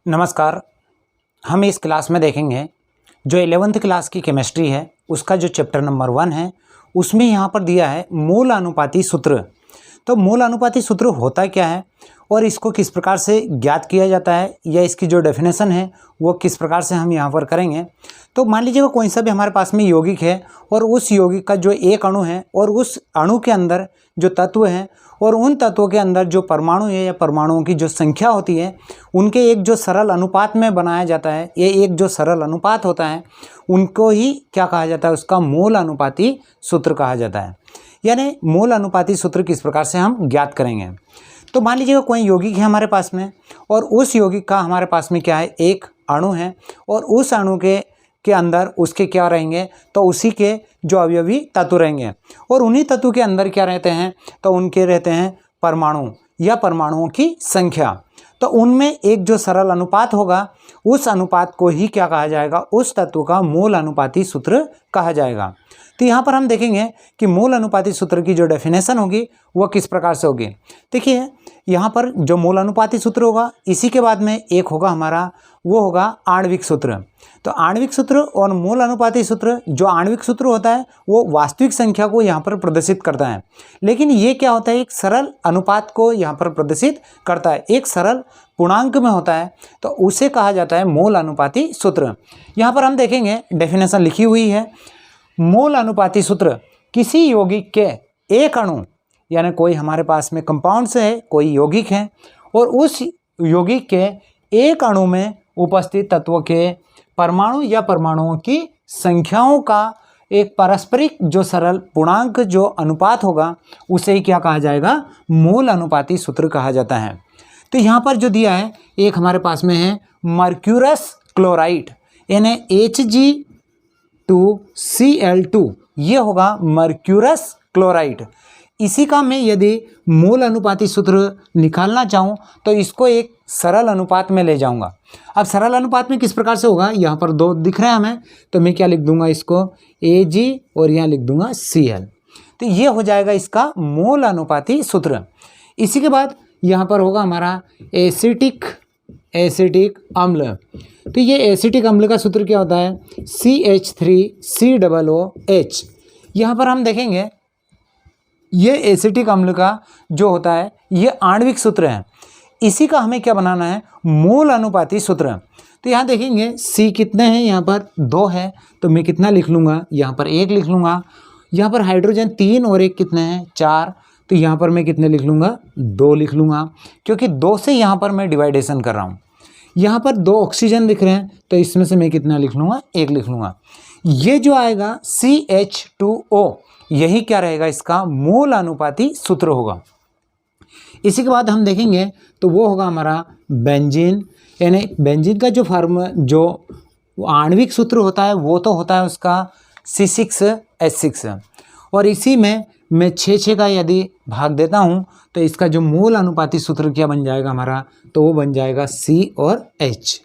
नमस्कार। हम इस क्लास में देखेंगे जो 11th क्लास की केमिस्ट्री है उसका जो चैप्टर नंबर 1 है उसमें यहाँ पर दिया है मूल अनुपाती सूत्र। तो मूल अनुपाती सूत्र होता क्या है और इसको किस प्रकार से ज्ञात किया जाता है या इसकी जो डेफिनेशन है वो किस प्रकार से हम यहाँ पर करेंगे। तो मान लीजिएगा कोई सा भी हमारे पास में यौगिक है और उस यौगिक का जो एक अणु है और उस अणु के अंदर जो तत्व हैं और उन तत्वों के अंदर जो परमाणु है या परमाणुओं की जो संख्या होती है उनके एक जो सरल अनुपात में बनाया जाता है, ये एक जो सरल अनुपात होता है उनको ही क्या कहा जाता है, उसका मूल अनुपाती सूत्र कहा जाता है। यानी मूल अनुपाती सूत्र किस प्रकार से हम ज्ञात करेंगे। तो मान लीजिएगा कोई यौगिक है हमारे पास में और उस यौगिक का हमारे पास में क्या है, एक अणु है और उस अणु के अंदर उसके क्या रहेंगे, तो उसी के जो अवयवी तत्व रहेंगे और उन्हीं तत्व के अंदर क्या रहते हैं, तो उनके रहते हैं परमाणु या परमाणुओं की संख्या। तो उनमें एक जो सरल अनुपात होगा उस अनुपात को ही क्या कहा जाएगा, उस तत्व का मूल अनुपाती सूत्र कहा जाएगा। तो यहाँ पर हम देखेंगे कि मूल अनुपाती सूत्र की जो डेफिनेशन होगी वो किस प्रकार से होगी। देखिए यहाँ पर जो मूल अनुपाती सूत्र होगा इसी के बाद में एक होगा हमारा, वो होगा आणविक सूत्र। तो आणविक सूत्र और मूल अनुपाती सूत्र, जो आणविक सूत्र होता है वो वास्तविक संख्या को यहाँ पर प्रदर्शित करता है, लेकिन ये क्या होता है, एक सरल अनुपात को यहाँ पर प्रदर्शित करता है, एक सरल पूर्णांक में होता है, तो उसे कहा जाता है मूल अनुपाती सूत्र। यहाँ पर हम देखेंगे डेफिनेशन लिखी हुई है। मूल अनुपाती सूत्र किसी यौगिक के एक अणु, यानी कोई हमारे पास में कंपाउंड्स है, कोई यौगिक है और उस यौगिक के एक अणु में उपस्थित तत्वों के परमाणु या परमाणुओं की संख्याओं का एक पारस्परिक जो सरल पूर्णांक जो अनुपात होगा उसे ही क्या कहा जाएगा, मूल अनुपाती सूत्र कहा जाता है। तो यहाँ पर जो दिया है एक हमारे पास में है मर्क्यूरस क्लोराइड, यानी Hg2Cl2, ये होगा मर्क्यूरस क्लोराइड। इसी का मैं यदि मूल अनुपाती सूत्र निकालना चाहूँ तो इसको एक सरल अनुपात में ले जाऊंगा। अब सरल अनुपात में किस प्रकार से होगा, यहाँ पर दो दिख रहे हैं हमें, तो मैं क्या लिख दूंगा, इसको Ag और यहाँ लिख दूंगा Cl। तो ये हो जाएगा इसका मूल अनुपाती सूत्र। इसी के बाद यहाँ पर होगा हमारा एसिटिक अम्ल। तो ये एसिटिक अम्ल का सूत्र क्या होता है, CH3COOH। यहाँ पर हम देखेंगे ये एसिटिक अम्ल का जो होता है ये आणविक सूत्र है, इसी का हमें क्या बनाना है, मूल अनुपाती सूत्र। तो यहाँ देखेंगे C कितने हैं, यहाँ पर 2 है, तो मैं कितना लिख लूँगा, यहाँ पर 1 लिख लूँगा। यहाँ पर हाइड्रोजन 3 और 1 कितने हैं, 4, तो यहाँ पर मैं कितने लिख लूँगा, 2 लिख लूँगा, क्योंकि 2 से यहाँ पर मैं डिवाइडेशन कर रहा हूँ। यहाँ पर 2 ऑक्सीजन दिख रहे हैं, तो इसमें से मैं कितना लिख लूँगा, 1 लिख लूँगा। ये जो आएगा CH2O, यही क्या रहेगा, इसका मूल अनुपाती सूत्र होगा। इसी के बाद हम देखेंगे तो वो होगा हमारा बेंजीन, यानी बेंजीन का जो आणविक सूत्र होता है वो तो होता है उसका C6H6, और इसी में मैं 6 का यदि भाग देता हूँ तो इसका जो मूल अनुपाती सूत्र क्या बन जाएगा हमारा, तो वो बन जाएगा C और H।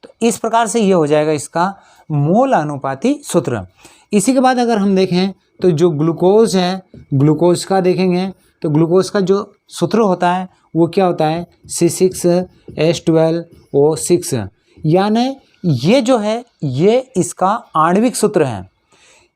तो इस प्रकार से ये हो जाएगा इसका मूल अनुपाती सूत्र। इसी के बाद अगर हम देखें तो जो ग्लूकोज है, ग्लूकोज का देखेंगे तो ग्लूकोज का जो सूत्र होता है वो क्या होता है, C6H12O6, यानी ये जो है ये इसका आणविक सूत्र है।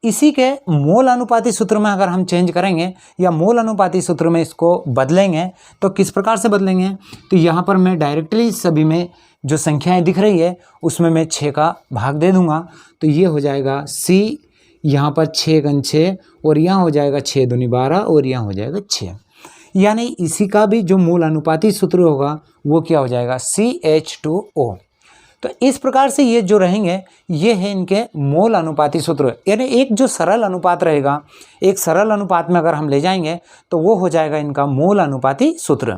इसी के मूल अनुपाती सूत्र में अगर हम चेंज करेंगे या मूल अनुपाती सूत्र में इसको बदलेंगे तो किस प्रकार से बदलेंगे, तो यहाँ पर मैं डायरेक्टली सभी में जो संख्याएं दिख रही है उसमें मैं 6 का भाग दे दूंगा, तो ये हो जाएगा C, यहाँ पर 6 × 6 और यहाँ हो जाएगा 6 दूनी 12 और यहाँ हो जाएगा 6, यानी इसी का भी जो मूल अनुपाती सूत्र होगा वो क्या हो जाएगा, CH2O। तो इस प्रकार से ये जो रहेंगे ये है इनके मूल अनुपाती सूत्र, यानी एक जो सरल अनुपात रहेगा, एक सरल अनुपात में अगर हम ले जाएंगे तो वो हो जाएगा इनका मूल अनुपाती सूत्र।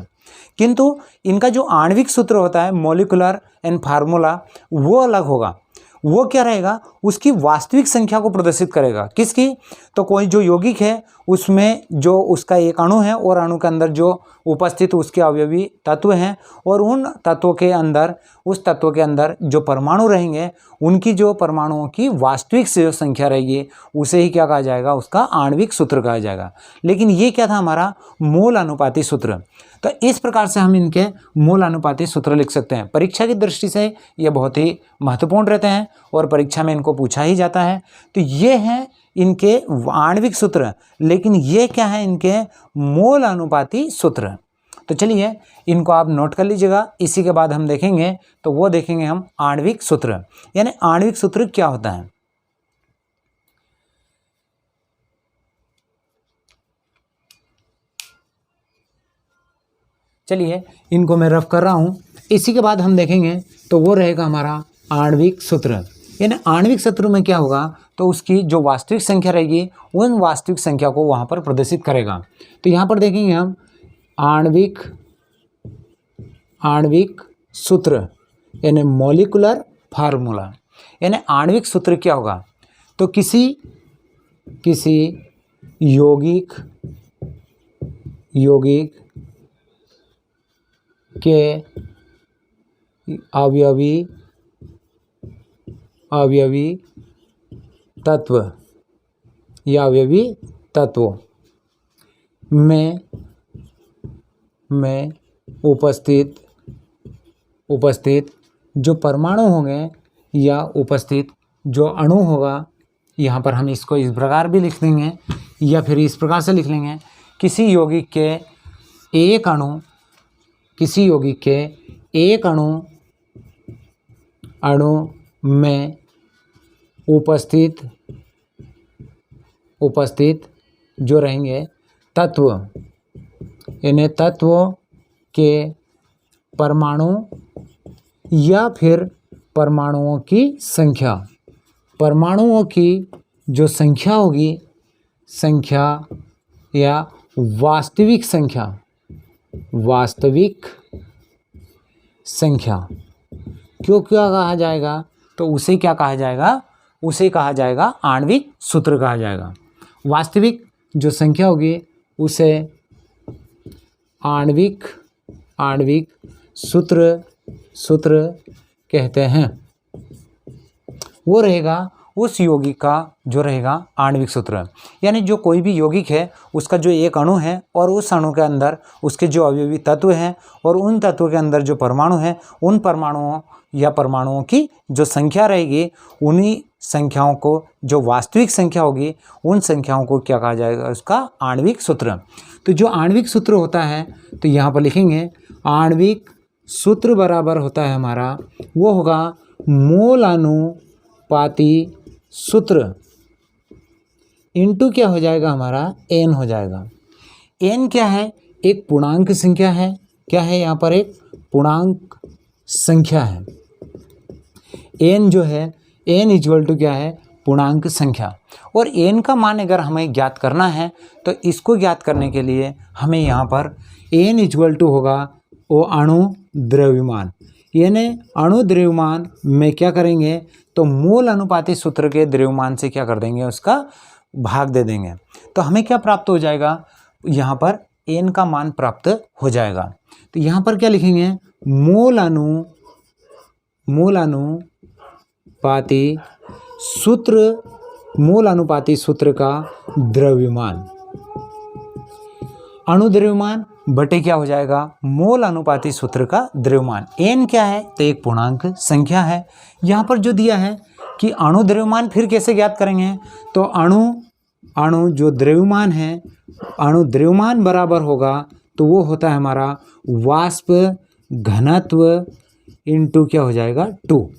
किंतु इनका जो आणविक सूत्र होता है, मॉलिक्यूलर एंड फार्मूला, वो अलग होगा। वो क्या रहेगा, उसकी वास्तविक संख्या को प्रदर्शित करेगा। किसकी, तो कोई जो यौगिक है उसमें जो उसका एक अणु है और अणु के अंदर जो उपस्थित उसके अवयवी तत्व हैं, और उन तत्वों के अंदर, उस तत्व के अंदर जो परमाणु रहेंगे उनकी जो परमाणुओं की वास्तविक से जो संख्या रहेगी उसे ही क्या कहा जाएगा, उसका आणविक सूत्र कहा जाएगा। लेकिन ये क्या था, हमारा मोल अनुपाती सूत्र। तो इस प्रकार से हम इनके मोल अनुपाती सूत्र लिख सकते हैं। परीक्षा की दृष्टि से ये बहुत ही महत्वपूर्ण रहते हैं और परीक्षा में इनको पूछा ही जाता है। तो ये हैं इनके आणविक सूत्र, लेकिन ये क्या है, इनके मोल अनुपाती सूत्र। तो चलिए इनको आप नोट कर लीजिएगा। इसी के बाद हम देखेंगे, तो वो देखेंगे हम आणविक सूत्र, यानी आणविक सूत्र क्या होता है। चलिए इनको मैं रफ कर रहा हूँ। इसी के बाद हम देखेंगे, तो वो रहेगा हमारा आणविक सूत्र। यानी आणविक सूत्र में क्या होगा, तो उसकी जो वास्तविक संख्या रहेगी उन वास्तविक संख्या को वहाँ पर प्रदर्शित करेगा। तो यहाँ पर देखेंगे हम आणविक सूत्र यानी मॉलिक्यूलर फार्मूला। यानी आणविक सूत्र क्या होगा, तो किसी यौगिक के अवयवी तत्व या अवयवी तत्वों में उपस्थित जो परमाणु होंगे या उपस्थित जो अणु होगा, यहाँ पर हम इसको इस प्रकार भी लिख देंगे या फिर इस प्रकार से लिख लेंगे, किसी यौगिक के एक अणु में उपस्थित जो रहेंगे तत्व, यानी तत्वों के परमाणु या फिर परमाणुओं की संख्या, परमाणुओं की जो संख्या होगी, संख्या या वास्तविक संख्या क्यों क्या कहा जाएगा, तो उसे क्या कहा जाएगा, उसे कहा जाएगा आणविक सूत्र कहा जाएगा। वास्तविक जो संख्या होगी उसे आणविक सूत्र कहते हैं। वो रहेगा उस यौगिक का जो रहेगा आणविक सूत्र। यानी जो कोई भी यौगिक है उसका जो एक अणु है और उस अणु के अंदर उसके जो अवयवी तत्व हैं और उन तत्वों के अंदर जो परमाणु हैं, उन परमाणुओं या परमाणुओं की जो संख्या रहेगी, उन्हीं संख्याओं को जो वास्तविक संख्या होगी उन संख्याओं को क्या कहा जाएगा, उसका आणविक सूत्र। तो जो आणविक सूत्र होता है, तो यहाँ पर लिखेंगे आणविक सूत्र बराबर होता है हमारा, वो होगा मोल अनुपाती सूत्र इनटू क्या हो जाएगा, हमारा n हो जाएगा। n क्या है, एक पूर्णांक संख्या है। क्या है, यहाँ पर एक पूर्णांक संख्या है। n जो है, n इक्वल टू क्या है, पूर्णांक संख्या। और n का मान अगर हमें ज्ञात करना है, तो इसको ज्ञात करने के लिए हमें यहाँ पर n इक्वल टू होगा वो अणु द्रव्यमान। यानी अणु द्रव्यमान में क्या करेंगे, तो मोल अनुपाती सूत्र के द्रव्यमान से क्या कर देंगे, उसका भाग दे देंगे। तो हमें क्या प्राप्त हो जाएगा, यहाँ पर n का मान प्राप्त हो जाएगा। तो यहाँ पर क्या लिखेंगे, मोल अनुपाती सूत्र का द्रव्यमान, अणु द्रव्यमान बटे क्या हो जाएगा, मोल अनुपाती सूत्र का द्रव्यमान। n क्या है, तो एक पूर्णांक संख्या है। यहाँ पर जो दिया है कि अणु द्रव्यमान फिर कैसे ज्ञात करेंगे, तो अणु जो द्रव्यमान है, अणु द्रव्यमान बराबर होगा, तो वो होता है हमारा वाष्प घनत्व इनटू क्या हो जाएगा 2।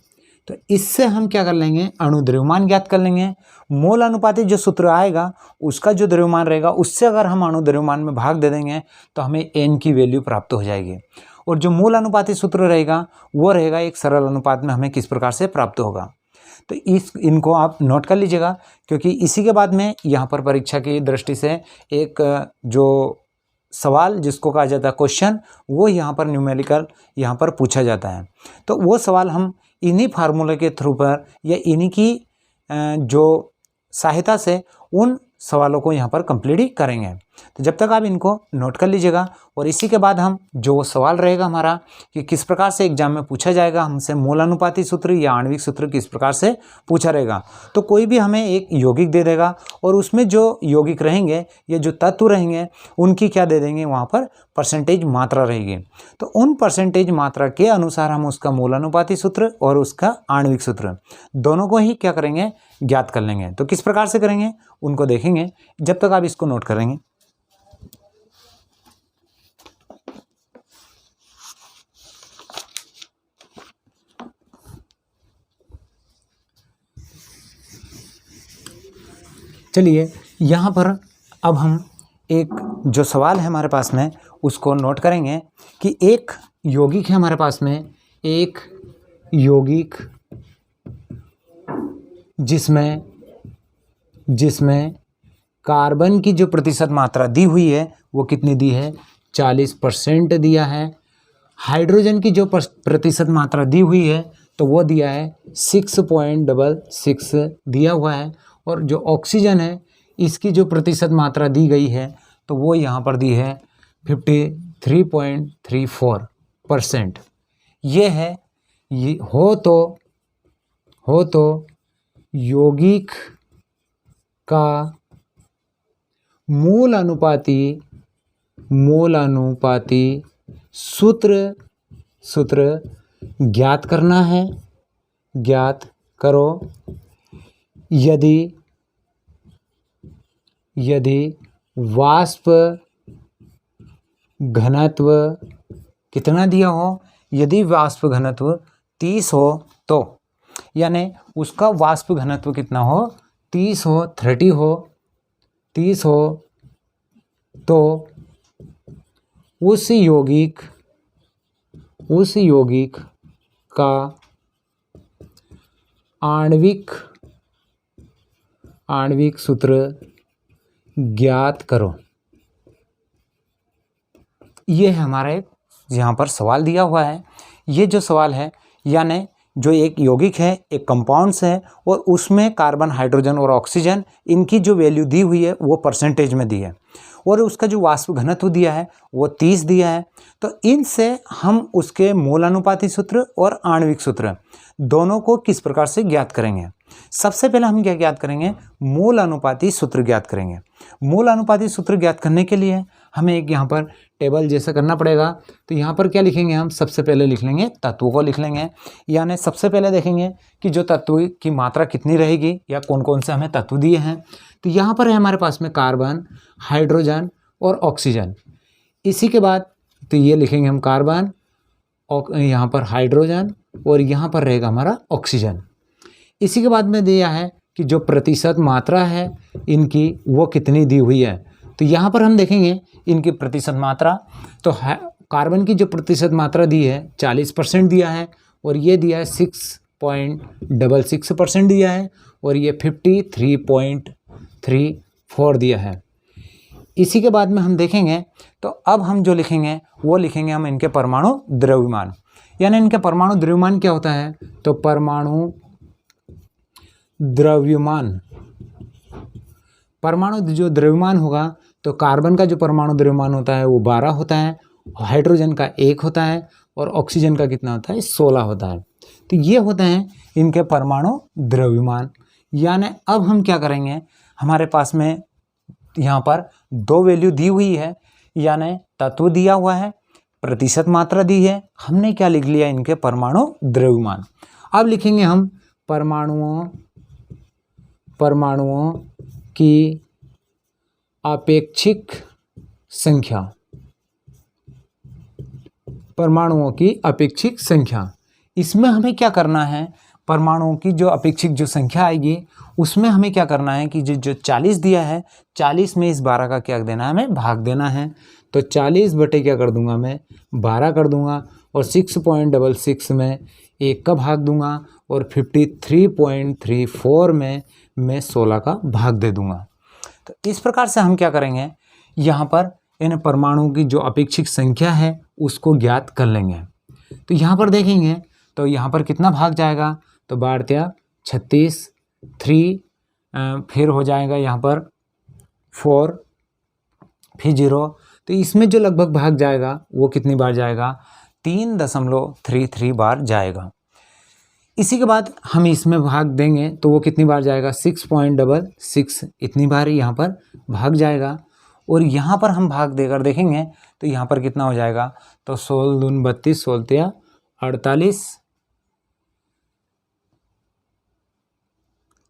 तो इससे हम क्या कर लेंगे, अणु द्रव्यमान ज्ञात कर लेंगे। मोल अनुपाती जो सूत्र आएगा उसका जो द्रव्यमान रहेगा उससे अगर हम अणु द्रव्यमान में भाग दे देंगे तो हमें n की वैल्यू प्राप्त हो जाएगी। और जो मूल अनुपाती सूत्र रहेगा वो रहेगा एक सरल अनुपात में हमें किस प्रकार से प्राप्त होगा। तो इनको आप नोट कर लीजिएगा, क्योंकि इसी के बाद में यहाँ पर परीक्षा की दृष्टि से एक जो सवाल जिसको कहा जाता है क्वेश्चन, वो यहाँ पर न्यूमेरिकल यहाँ पर पूछा जाता है। तो वो सवाल हम इन्हीं फार्मूले के थ्रू पर या इन्हीं की जो सहायता से उन सवालों को यहाँ पर कंप्लीट ही करेंगे। तो जब तक आप इनको नोट कर लीजिएगा, और इसी के बाद हम जो सवाल रहेगा हमारा कि किस प्रकार से एग्जाम में पूछा जाएगा हमसे मूल अनुपाती सूत्र या आणविक सूत्र किस प्रकार से पूछा रहेगा। तो कोई भी हमें एक यौगिक दे देगा और उसमें जो यौगिक रहेंगे या जो तत्व रहेंगे उनकी क्या दे देंगे, वहाँ पर परसेंटेज मात्रा रहेगी। तो उन परसेंटेज मात्रा के अनुसार हम उसका मूल अनुपाती सूत्र और उसका आणविक सूत्र दोनों को ही क्या करेंगे, ज्ञात कर लेंगे। तो किस प्रकार से करेंगे उनको देखेंगे जब तक आप इसको नोट करेंगे। चलिए यहाँ पर अब हम एक जो सवाल है हमारे पास में उसको नोट करेंगे कि एक यौगिक है हमारे पास में, एक यौगिक जिसमें कार्बन की जो प्रतिशत मात्रा दी हुई है वो कितनी दी है, 40% दिया है। हाइड्रोजन की जो प्रतिशत मात्रा दी हुई है तो वो दिया है 6.66 दिया हुआ है। और जो ऑक्सीजन है इसकी जो प्रतिशत मात्रा दी गई है तो वो यहाँ पर दी है 53.34%। ये है, ये हो तो यौगिक का मूल अनुपाती सूत्र ज्ञात करना है, ज्ञात करो। यदि वाष्प घनत्व कितना दिया हो, यदि वाष्प घनत्व 30 हो तो, यानी उसका वाष्प घनत्व कितना हो, 30 हो, 30 हो तो उस यौगिक का आणविक सूत्र ज्ञात करो। ये है हमारे यहाँ पर सवाल दिया हुआ है। ये जो सवाल है यानी जो एक यौगिक है, एक कंपाउंड्स है और उसमें कार्बन, हाइड्रोजन और ऑक्सीजन इनकी जो वैल्यू दी हुई है वो परसेंटेज में दी है और उसका जो वाष्प घनत्व दिया है वो 30 दिया है। तो इनसे हम उसके मूल अनुपाती सूत्र और आणविक सूत्र दोनों को किस प्रकार से ज्ञात करेंगे। सबसे पहले हम क्या ज्ञात करेंगे, मूल अनुपाती सूत्र ज्ञात करेंगे। मूल अनुपाती सूत्र ज्ञात करने के लिए हमें एक यहाँ पर टेबल जैसा करना पड़ेगा। तो यहाँ पर क्या लिखेंगे, हम सबसे पहले लिख लेंगे तत्वों को लिख लेंगे, यानी सबसे पहले देखेंगे कि जो तत्व की मात्रा कितनी रहेगी या कौन कौन से हमें तत्व दिए हैं। तो यहाँ पर है हमारे पास में कार्बन, हाइड्रोजन और ऑक्सीजन। इसी के बाद तो ये लिखेंगे हम कार्बन, यहाँ पर हाइड्रोजन और यहाँ पर रहेगा हमारा ऑक्सीजन। इसी के बाद में दिया है कि जो प्रतिशत मात्रा है इनकी वो कितनी दी हुई है। तो यहाँ पर हम देखेंगे इनकी प्रतिशत मात्रा, तो कार्बन की जो प्रतिशत मात्रा दी है 40% दिया है और ये दिया है 6.66% दिया है और ये 53.34 दिया है। इसी के बाद में हम देखेंगे तो अब हम जो लिखेंगे वो लिखेंगे हम इनके परमाणु द्रव्यमान, यानी इनके परमाणु द्रव्यमान क्या होता है। तो परमाणु जो द्रव्यमान होगा तो कार्बन का जो परमाणु द्रव्यमान होता है वो 12 होता है, हाइड्रोजन का 1 होता है और ऑक्सीजन का कितना होता है, 16 होता है। तो ये होते हैं इनके परमाणु द्रव्यमान। यानी अब हम क्या करेंगे, हमारे पास में यहाँ पर 2 वैल्यू दी हुई है, यानी तत्व दिया हुआ है, प्रतिशत मात्रा दी है, हमने क्या लिख लिया, इनके परमाणु द्रव्यमान। अब लिखेंगे हम परमाणुओं की अपेक्षिक संख्या, परमाणुओं की अपेक्षिक संख्या। इसमें हमें क्या करना है, परमाणुओं की जो अपेक्षिक जो संख्या आएगी उसमें हमें क्या करना है कि जो 40 दिया है, 40 में इस 12 का क्या देना है, हमें भाग देना है। तो 40 बटे क्या कर दूंगा मैं, 12 कर दूंगा और 6.66 में 1 का भाग दूंगा और 53.34 में मैं 16 का भाग दे दूंगा। तो इस प्रकार से हम क्या करेंगे, यहाँ पर इन परमाणुओं की जो अपेक्षिक संख्या है उसको ज्ञात कर लेंगे। तो यहाँ पर देखेंगे तो यहाँ पर कितना भाग जाएगा, तो 12 36, 3 फिर हो जाएगा यहाँ पर 4 फिर 0, तो इसमें जो लगभग भाग जाएगा वो कितनी बार जाएगा, 3.33 बार जाएगा। इसी के बाद हम इसमें भाग देंगे तो वो कितनी बार जाएगा, 6.66 इतनी बार यहाँ पर भाग जाएगा। और यहाँ पर हम भाग देकर देखेंगे तो यहाँ पर कितना हो जाएगा, तो 16 दून 32, 16 तिया 48,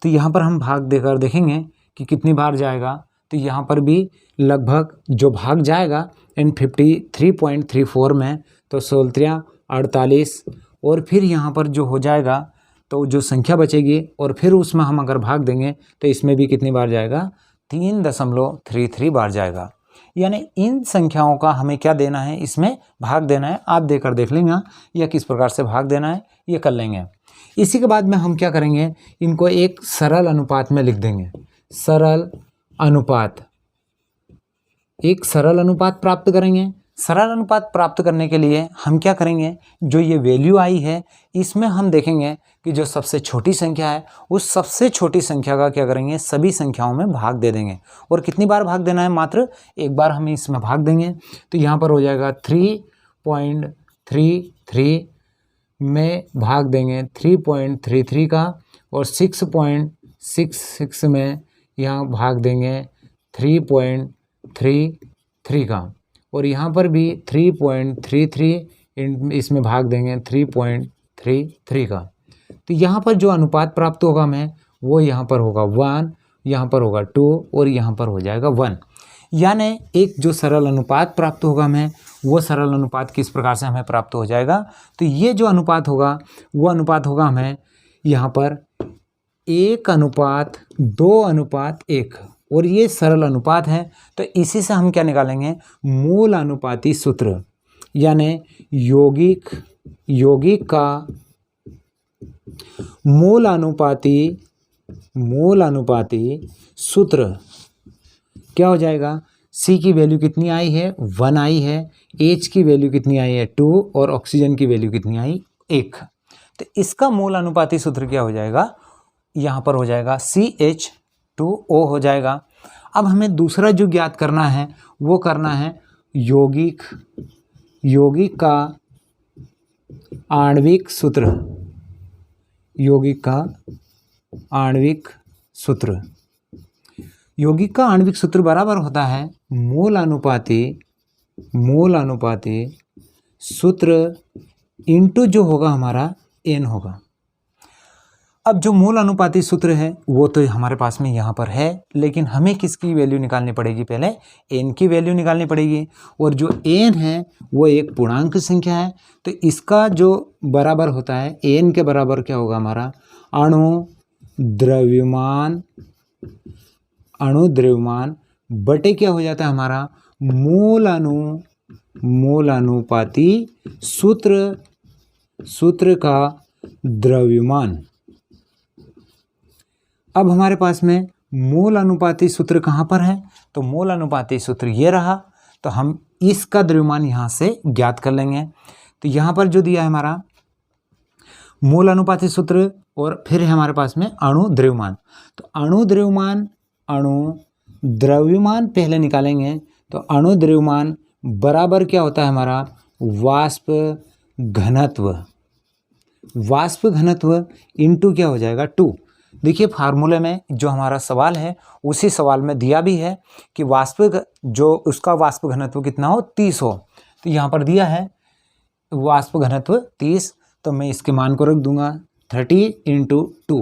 तो यहाँ पर हम भाग देकर देखेंगे कि कितनी बार जाएगा, तो यहाँ पर भी लगभग जो भाग जाएगा एंड 53.34 में, तो 16 तिया 48, और फिर यहाँ पर जो हो जाएगा तो जो संख्या बचेगी और फिर उसमें हम अगर भाग देंगे तो इसमें भी कितनी बार जाएगा, 3.33 बार जाएगा। यानी इन संख्याओं का हमें क्या देना है, इसमें भाग देना है। आप देकर देख लेंगे या किस प्रकार से भाग देना है ये कर लेंगे। इसी के बाद में हम क्या करेंगे, इनको एक सरल अनुपात में लिख देंगे। सरल अनुपात, एक सरल अनुपात प्राप्त करेंगे। सरल अनुपात प्राप्त करने के लिए हम क्या करेंगे, जो ये वैल्यू आई है इसमें हम देखेंगे कि जो सबसे छोटी संख्या है उस सबसे छोटी संख्या का क्या करेंगे, सभी संख्याओं में भाग दे देंगे। और कितनी बार भाग देना है, मात्र एक बार हम इसमें भाग देंगे। तो यहाँ पर हो जाएगा 3.33 में भाग देंगे 3.33 का, और 6.66 में यहाँ भाग देंगे 3.33 का, और यहाँ पर भी 3.33 इसमें भाग देंगे 3.33 का। तो यहाँ पर जो अनुपात प्राप्त होगा हमें वो यहाँ पर होगा 1, यहाँ पर होगा 2 और यहाँ पर हो जाएगा 1। यानी एक जो सरल अनुपात प्राप्त होगा हमें, वो सरल अनुपात किस प्रकार से हमें प्राप्त हो जाएगा, तो ये जो अनुपात होगा वो अनुपात होगा हमें यहाँ पर 1:2:1, और ये सरल अनुपात है। तो इसी से हम क्या निकालेंगे, मूल अनुपाती सूत्र, यानी यौगिक का मूल अनुपाती सूत्र क्या हो जाएगा। C की वैल्यू कितनी आई है, 1 आई है, H की वैल्यू कितनी आई है 2, और ऑक्सीजन की वैल्यू कितनी आई 1। तो इसका मूल अनुपाती सूत्र क्या हो जाएगा, यहाँ पर हो जाएगा CH2O हो जाएगा। अब हमें दूसरा जो ज्ञात करना है वो करना है यौगिक का आणविक सूत्र। यौगिक का आणविक सूत्र बराबर होता है मूल अनुपाती सूत्र इंटू जो होगा हमारा n होगा। अब जो मूल अनुपाती सूत्र है वो तो हमारे पास में यहाँ पर है, लेकिन हमें किसकी वैल्यू निकालनी पड़ेगी, पहले n की वैल्यू निकालनी पड़ेगी। और जो n है वो एक पूर्णांक संख्या है, तो इसका जो बराबर होता है n के बराबर क्या होगा हमारा, अणु द्रव्यमान बटे क्या हो जाता है हमारा, मूल अनुपाती सूत्र का द्रव्यमान। अब हमारे पास में मूल अनुपाती सूत्र कहाँ पर है, तो मूल अनुपाती सूत्र ये रहा। तो हम इसका द्रव्यमान यहाँ से ज्ञात कर लेंगे। तो यहाँ पर जो दिया है हमारा मूल अनुपाती सूत्र, और फिर है हमारे पास में अणु द्रव्यमान। तो अणु द्रव्यमान पहले निकालेंगे। तो अणु द्रव्यमान बराबर क्या होता है हमारा, वाष्प घनत्व इंटू क्या हो जाएगा 2। देखिए फार्मूले में जो हमारा सवाल है उसी सवाल में दिया भी है कि उसका वाष्प घनत्व कितना हो, 30 हो। तो यहाँ पर दिया है वाष्प घनत्व 30, तो मैं इसके मान को रख दूंगा 30 × 2।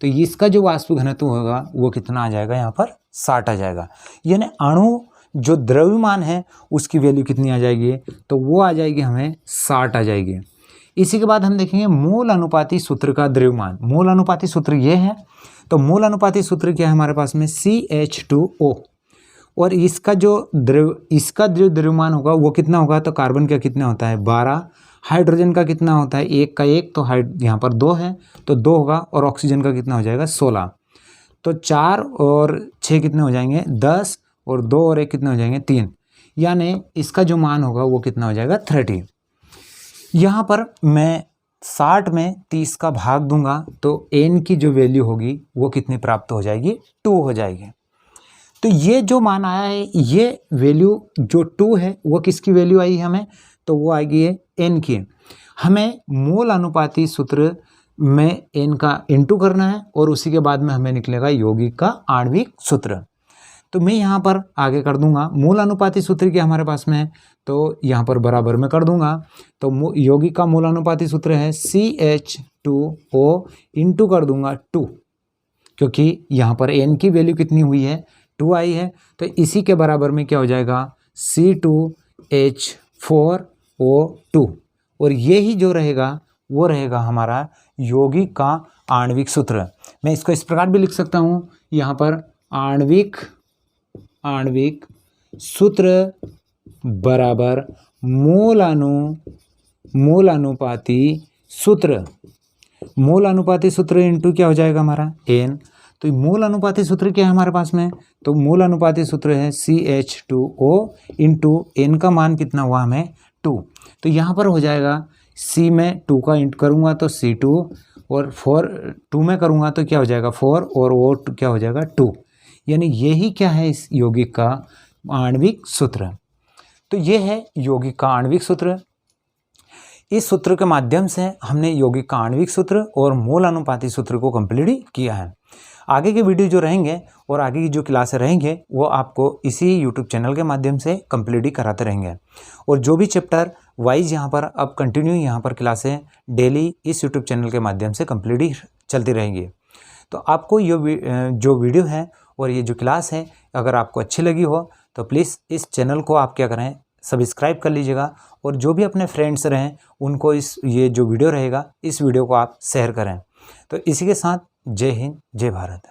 तो इसका जो वाष्प घनत्व होगा वो कितना आ जाएगा, यहाँ पर 60 आ जाएगा। यानी अणु जो द्रव्यमान है उसकी वैल्यू कितनी आ जाएगी, तो वो आ जाएगी हमें 60 आ जाएगी। इसी के बाद हम देखेंगे मूल अनुपाती सूत्र का द्रव्यमान। मूल अनुपाती सूत्र ये है। तो मूल अनुपाती सूत्र क्या है हमारे पास में, CH2O, और इसका जो द्रव्यमान होगा वो कितना होगा, तो कार्बन का कितना होता है 12, हाइड्रोजन का कितना होता है 1 का 1, तो यहाँ पर 2 है तो 2 होगा, और ऑक्सीजन का कितना हो जाएगा 16। तो 4 और 6 कितने हो जाएंगे 10, और 2 और 1 कितने हो जाएंगे 3। यानी इसका जो मान होगा वो कितना हो जाएगा 30। यहाँ पर मैं 60 में 30 का भाग दूंगा तो n की जो वैल्यू होगी वो कितनी प्राप्त हो जाएगी, 2 हो जाएगी। तो ये जो मान आया है, ये वैल्यू जो 2 है वो किसकी वैल्यू आई हमें, तो वो आएगी है n की। हमें मोल अनुपाती सूत्र में n का इनटू करना है और उसी के बाद में हमें निकलेगा यौगिक का आणविक सूत्र। तो मैं यहाँ पर आगे कर दूंगा, मूल अनुपाती सूत्र क्या हमारे पास में है, तो यहाँ पर बराबर में कर दूंगा। तो यौगिक का मूल अनुपाती सूत्र है CH2O इंटू कर दूंगा 2, क्योंकि यहाँ पर n की वैल्यू कितनी हुई है, 2 आई है। तो इसी के बराबर में क्या हो जाएगा, C2H4O2, और ये ही जो रहेगा वो रहेगा हमारा यौगिक का आणविक सूत्र। मैं इसको इस प्रकार भी लिख सकता हूँ, यहाँ पर आणविक सूत्र बराबर मोल अनुपाती सूत्र। मोल अनुपाती सूत्र इंटू क्या हो जाएगा हमारा n। तो मूल अनुपाती सूत्र क्या है हमारे पास में, तो मूल अनुपाती सूत्र है CH2O इंटू n का मान कितना हुआ हमें 2। तो यहाँ पर हो जाएगा C में 2 का इंट करूँगा तो C2, और 2 में करूँगा तो क्या हो जाएगा 4, और वो क्या हो जाएगा 2। यानी यही क्या है इस यौगिक का आणविक सूत्र। तो ये है यौगिक का आणविक सूत्र। इस सूत्र के माध्यम से हमने यौगिक का आणविक सूत्र और मोल अनुपाती सूत्र को कंप्लीट किया है। आगे के वीडियो जो रहेंगे और आगे की जो क्लासें रहेंगे वो आपको इसी यूट्यूब चैनल के माध्यम से कंप्लीट ही कराते रहेंगे। और जो भी चैप्टर वाइज यहाँ पर अब कंटिन्यू यहाँ पर क्लासें डेली इस यूट्यूब चैनल के माध्यम से कंप्लीट ही चलती रहेंगी। तो आपको ये जो वीडियो है और ये जो क्लास है अगर आपको अच्छी लगी हो तो प्लीज़ इस चैनल को आप क्या करें, सब्सक्राइब कर लीजिएगा, और जो भी अपने फ्रेंड्स रहें उनको ये जो वीडियो रहेगा इस वीडियो को आप शेयर करें। तो इसी के साथ जय हिंद, जय भारत।